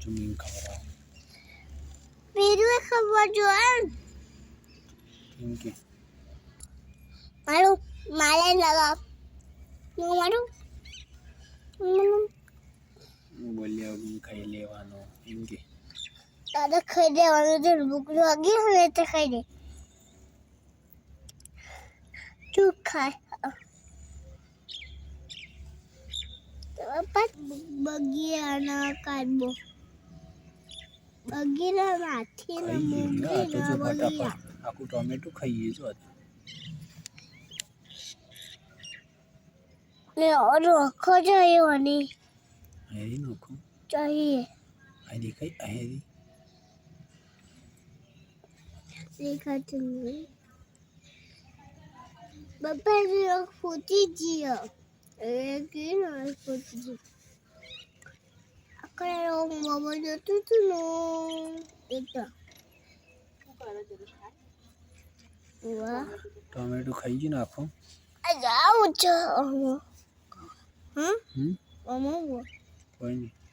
જમીન ખવડાવ બીજું ખબર જોઈએ કેમ કે મારું મારે લગાવ મારું બોલ્યા હું ખાઈ લેવાનો એમ કે દાદા ખાઈ દેવાનું છે ભૂખ લાગી હોય તો ખાઈ દે તું ખાય પપ્પા બગીયાના કાઢવો બગીરા માથી ને બગીરા બગીરા આખું ટોમેટો ખાઈએ જો ને और रखो चाहिए वाली હેરી નોખું चाहिए આ દેખાય આ હેરી देखा तुमने पापा ये फूटी जिया लेकिन और फूटी जी अकड़ मामा जतु तू नो एटा वाह ટોમેટો ખાઈ ગયું ને આખું आ जाओ अच्छा हाँ હમ मामा वो કોઈ નહીં